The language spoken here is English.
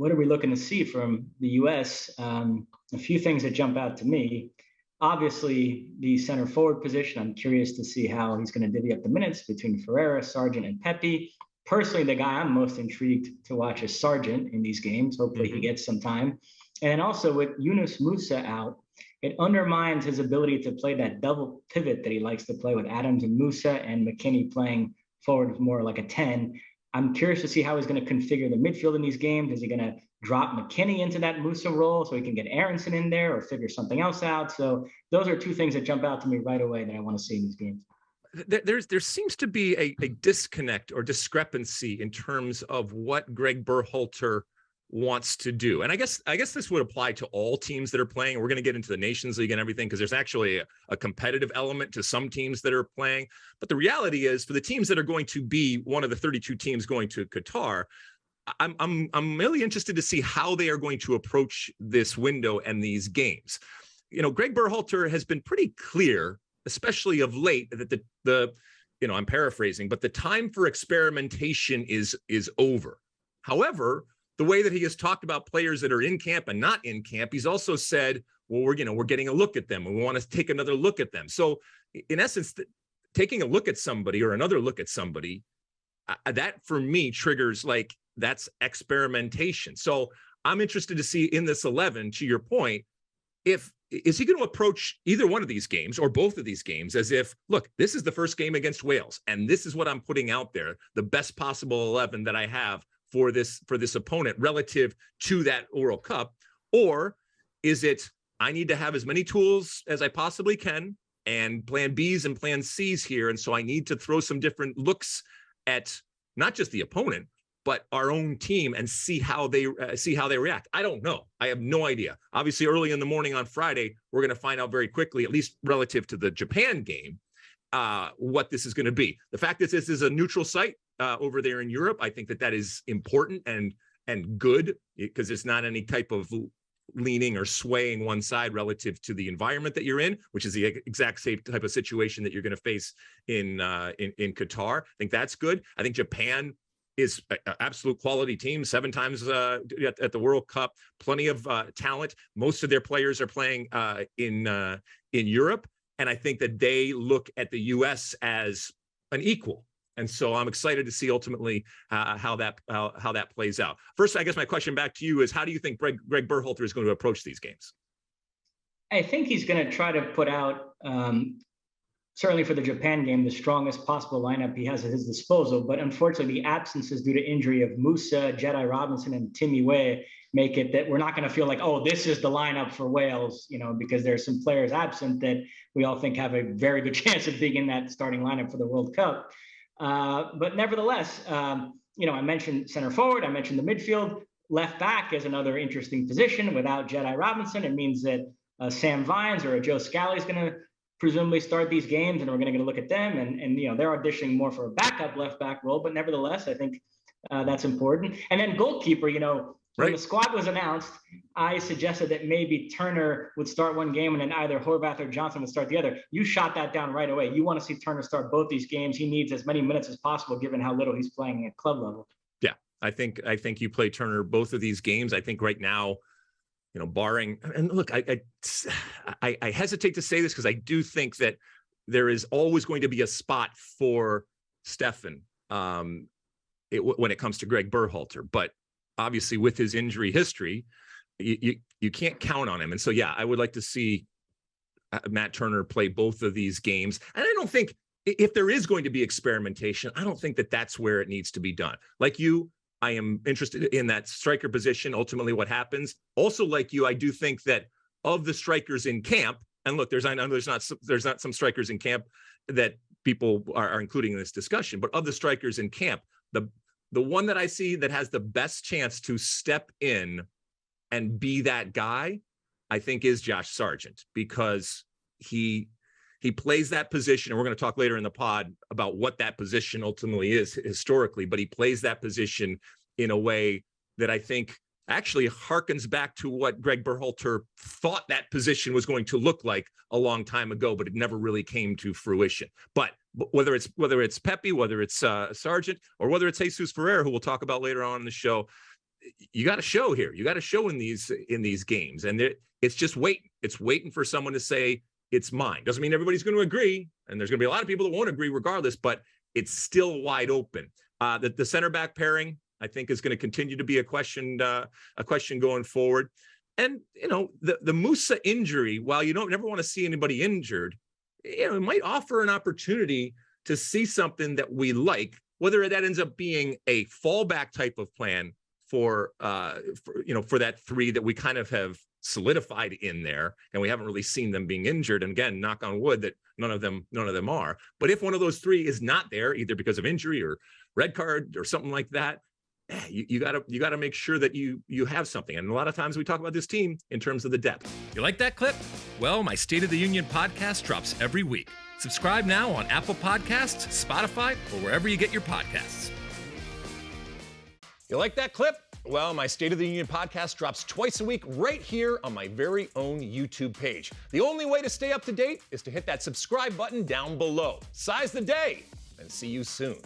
what are we looking to see from the U.S.? A few things that jump out to me. Obviously, the center forward position, I'm curious to see how he's going to divvy up the minutes between Ferreira, Sargent, and Pepe. Personally, the guy I'm most intrigued to watch is Sargent in these games. Hopefully he gets some time. And also with Yunus Musa out, it undermines his ability to play that double pivot that he likes to play with Adams and Musa, and McKinney playing forward more like a 10. I'm curious to see how he's going to configure the midfield in these games. Is he going to drop McKinney into that Musa role so he can get Aronson in there, or figure something else out? So those are two things that jump out to me right away that I want to see in these games. There seems to be a disconnect or discrepancy in terms of what Gregg Berhalter wants to do. And I guess this would apply to all teams that are playing. We're going to get into the Nations League and everything, because there's actually a competitive element to some teams that are playing. But the reality is, for the teams that are going to be one of the 32 teams going to Qatar, I'm really interested to see how they are going to approach this window and these games. Gregg Berhalter has been pretty clear, especially of late, that the I'm paraphrasing, but the time for experimentation is over. However, the way that he has talked about players that are in camp and not in camp, he's also said, well, we're getting a look at them and we want to take another look at them. So in essence, taking a look at somebody or another look at somebody, that for me triggers that's experimentation. So I'm interested to see in this 11, to your point, is he going to approach either one of these games or both of these games as if, look, this is the first game against Wales, and this is what I'm putting out there, the best possible 11 that I have for this opponent relative to that World Cup? Or is it, I need to have as many tools as I possibly can and plan Bs and plan Cs here, and so I need to throw some different looks at not just the opponent, but our own team and see how they react. I don't know. I have no idea. Obviously, early in the morning on Friday, we're going to find out very quickly, at least relative to the Japan game, what this is going to be. The fact that this is a neutral site over there in Europe, I think that is important and good, because it's not any type of leaning or swaying one side relative to the environment that you're in, which is the exact same type of situation that you're going to face in Qatar. I think that's good. I think Japan is an absolute quality team, 7 times at the World Cup, plenty of talent. Most of their players are playing in Europe, and I think that they look at the U.S. as an equal. And so I'm excited to see ultimately how that plays out. First, I guess my question back to you is, how do you think Gregg Berhalter is going to approach these games? I think he's going to try to put out, certainly for the Japan game, the strongest possible lineup he has at his disposal. But unfortunately, the absences due to injury of Musa, Jedi Robinson, and Timmy Way make it that we're not going to feel like, oh, this is the lineup for Wales, because there's some players absent that we all think have a very good chance of being in that starting lineup for the World Cup. But nevertheless, I mentioned center forward, I mentioned the midfield. Left back is another interesting position. Without Jedi Robinson, it means that Sam Vines or Joe Scally is going to presumably start these games, and we're going to get a look at them. And they're auditioning more for a backup left back role, but nevertheless, I think that's important. And then goalkeeper, when the squad was announced, I suggested that maybe Turner would start one game and then either Horvath or Johnson would start the other. You shot that down right away. You want to see Turner start both these games. He needs as many minutes as possible, given how little he's playing at club level. Yeah, I think you play Turner both of these games. I think right now, barring, and look, I hesitate to say this because I do think that there is always going to be a spot for Stefan when it comes to Gregg Berhalter, but obviously with his injury history, you can't count on him. And so, yeah, I would like to see Matt Turner play both of these games. And I don't think, if there is going to be experimentation, I don't think that that's where it needs to be done. Like you, I am interested in that striker position, ultimately what happens. Also, like you, I do think that of the strikers in camp, and look, I know there's not some strikers in camp that people are including in this discussion, but of the strikers in camp, the one that I see that has the best chance to step in and be that guy, I think, is Josh Sargent, because he plays that position. And we're going to talk later in the pod about what that position ultimately is historically, but he plays that position in a way that I think actually harkens back to what Gregg Berhalter thought that position was going to look like a long time ago, but it never really came to fruition. But whether it's Pepe, whether it's Sargent, or whether it's Jesus Ferreira, who we'll talk about later on in the show, you got to show here. You got to show in these games, and it's just waiting. It's waiting for someone to say it's mine. Doesn't mean everybody's going to agree, and there's going to be a lot of people that won't agree regardless. But it's still wide open. The center back pairing, I think, is going to continue to be a question going forward. And the Mosse injury, while you don't never want to see anybody injured, it might offer an opportunity to see something that we like, whether that ends up being a fallback type of plan for that three that we kind of have solidified in there, and we haven't really seen them being injured. And again, knock on wood that none of them are. But if one of those three is not there, either because of injury or red card or something like that, you gotta make sure that you have something. And a lot of times we talk about this team in terms of the depth. You like that clip? Well, my State of the Union podcast drops every week. Subscribe now on Apple Podcasts, Spotify, or wherever you get your podcasts. You like that clip? Well, my State of the Union podcast drops twice a week right here on my very own YouTube page. The only way to stay up to date is to hit that subscribe button down below. Size the day, and see you soon.